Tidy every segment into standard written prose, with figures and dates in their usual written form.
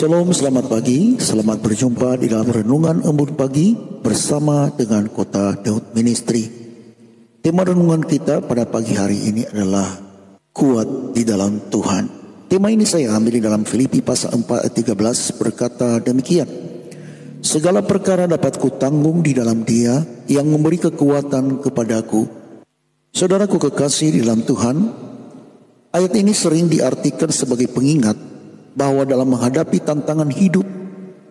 Shalom, selamat pagi. Selamat berjumpa di dalam Renungan Embun Pagi bersama dengan Kota Daud Ministry. Tema renungan kita pada pagi hari ini adalah kuat di dalam Tuhan. Tema ini saya ambil di dalam Filipi pasal 4 ayat 13 berkata demikian. Segala perkara dapat kutanggung di dalam Dia yang memberi kekuatan kepadaku. Saudaraku kekasih di dalam Tuhan, ayat ini sering diartikan sebagai pengingat bahwa dalam menghadapi tantangan hidup,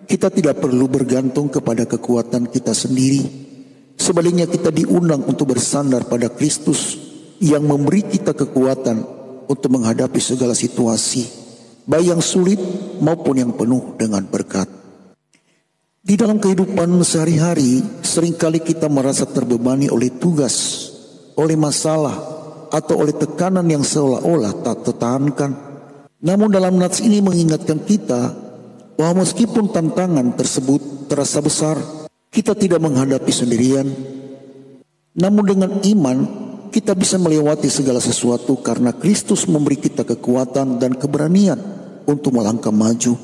kita tidak perlu bergantung kepada kekuatan kita sendiri. Sebaliknya kita diundang untuk bersandar pada Kristus yang memberi kita kekuatan untuk menghadapi segala situasi, baik yang sulit maupun yang penuh dengan berkat. Di dalam kehidupan sehari-hari, seringkali kita merasa terbebani oleh tugas, oleh masalah, atau oleh tekanan yang seolah-olah tak tertahankan. Namun dalam nats ini mengingatkan kita bahwa meskipun tantangan tersebut terasa besar, kita tidak menghadapi sendirian. Namun dengan iman, kita bisa melewati segala sesuatu karena Kristus memberi kita kekuatan dan keberanian untuk melangkah maju.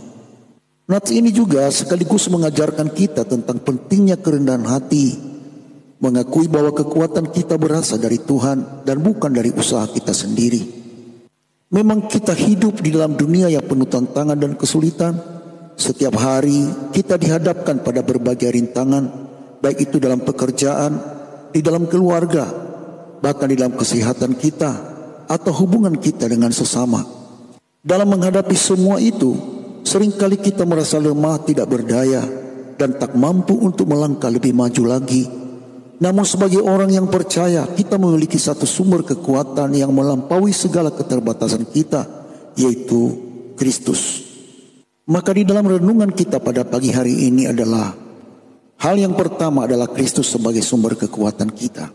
Nats ini juga sekaligus mengajarkan kita tentang pentingnya kerendahan hati, mengakui bahwa kekuatan kita berasal dari Tuhan dan bukan dari usaha kita sendiri. Memang kita hidup di dalam dunia yang penuh tantangan dan kesulitan. Setiap hari kita dihadapkan pada berbagai rintangan, baik itu dalam pekerjaan, di dalam keluarga, bahkan di dalam kesehatan kita atau hubungan kita dengan sesama. Dalam menghadapi semua itu, seringkali kita merasa lemah, tidak berdaya, dan tak mampu untuk melangkah lebih maju lagi. Namun sebagai orang yang percaya, kita memiliki satu sumber kekuatan yang melampaui segala keterbatasan kita, yaitu Kristus. Maka di dalam renungan kita pada pagi hari ini adalah hal yang pertama adalah Kristus sebagai sumber kekuatan kita.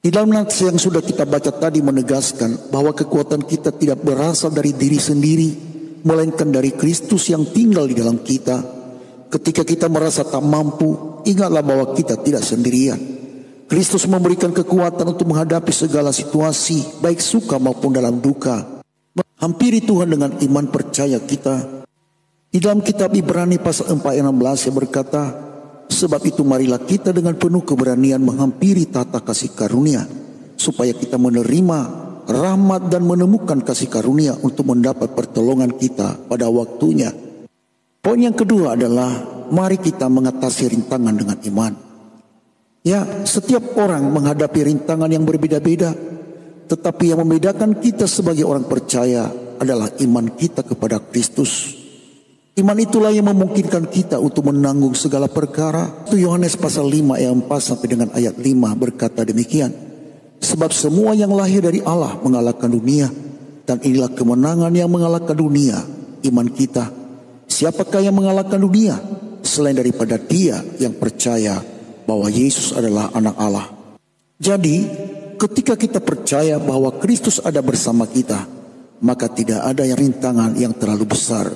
Di dalam nats yang sudah kita baca tadi menegaskan bahwa kekuatan kita tidak berasal dari diri sendiri, melainkan dari Kristus yang tinggal di dalam kita. Ketika kita merasa tak mampu, ingatlah bahwa kita tidak sendirian. Kristus memberikan kekuatan untuk menghadapi segala situasi, baik suka maupun dalam duka. Hampiri Tuhan dengan iman percaya kita. Di dalam kitab Ibrani pasal 4 ayat 16 yang berkata, sebab itu marilah kita dengan penuh keberanian menghampiri tata kasih karunia, supaya kita menerima rahmat dan menemukan kasih karunia untuk mendapat pertolongan kita pada waktunya. Poin yang kedua adalah mari kita mengatasi rintangan dengan iman. Ya, setiap orang menghadapi rintangan yang berbeda-beda, tetapi yang membedakan kita sebagai orang percaya adalah iman kita kepada Kristus. Iman itulah yang memungkinkan kita untuk menanggung segala perkara. Itu Yohanes pasal 5 ayat 4 sampai dengan ayat 5 berkata demikian. Sebab semua yang lahir dari Allah mengalahkan dunia, dan inilah kemenangan yang mengalahkan dunia, iman kita. Siapakah yang mengalahkan dunia selain daripada dia yang percaya bahwa Yesus adalah anak Allah. Jadi ketika kita percaya bahwa Kristus ada bersama kita, maka tidak ada yang rintangan yang terlalu besar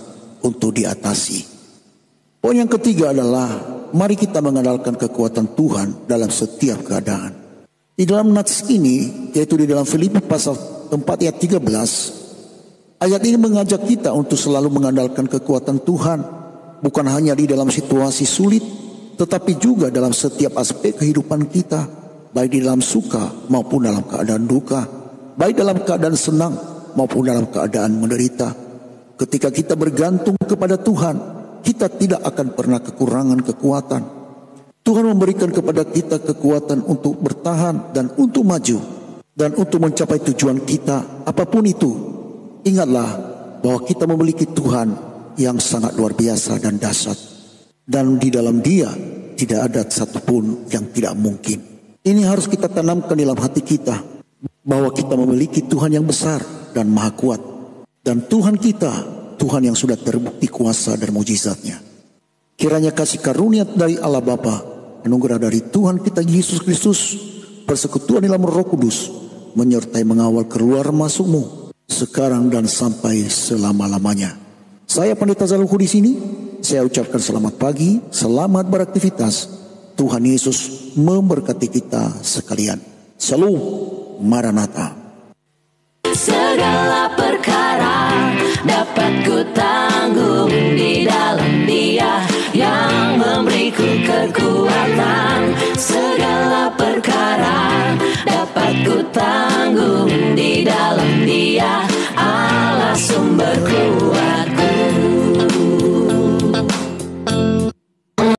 untuk diatasi. Poin yang ketiga adalah mari kita mengandalkan kekuatan Tuhan dalam setiap keadaan. Di dalam nats ini, yaitu di dalam Filipi pasal 4 ayat 13, ayat ini mengajak kita untuk selalu mengandalkan kekuatan Tuhan, bukan hanya di dalam situasi sulit, tetapi juga dalam setiap aspek kehidupan kita, baik di dalam suka maupun dalam keadaan duka, baik dalam keadaan senang maupun dalam keadaan menderita. Ketika kita bergantung kepada Tuhan, kita tidak akan pernah kekurangan kekuatan. Tuhan memberikan kepada kita kekuatan untuk bertahan dan untuk maju, dan untuk mencapai tujuan kita, apapun itu. Ingatlah bahwa kita memiliki Tuhan yang sangat luar biasa dan dahsyat. Dan di dalam Dia tidak ada satupun yang tidak mungkin. Ini harus kita tanamkan dalam hati kita, bahwa kita memiliki Tuhan yang besar dan maha kuat. Dan Tuhan kita, Tuhan yang sudah terbukti kuasa dan mujizatnya. Kiranya kasih karunia dari Allah Bapa, anugerah dari Tuhan kita Yesus Kristus, persekutuan dalam Roh Kudus, menyertai mengawal keluar masukmu sekarang dan sampai selama-lamanya. Saya Pendeta Zaluhu di sini. Saya ucapkan selamat pagi, selamat beraktivitas. Tuhan Yesus memberkati kita sekalian. Shalom, Maranatha. Segala perkara dapat ku tanggung ku tanggung di dalam Dia.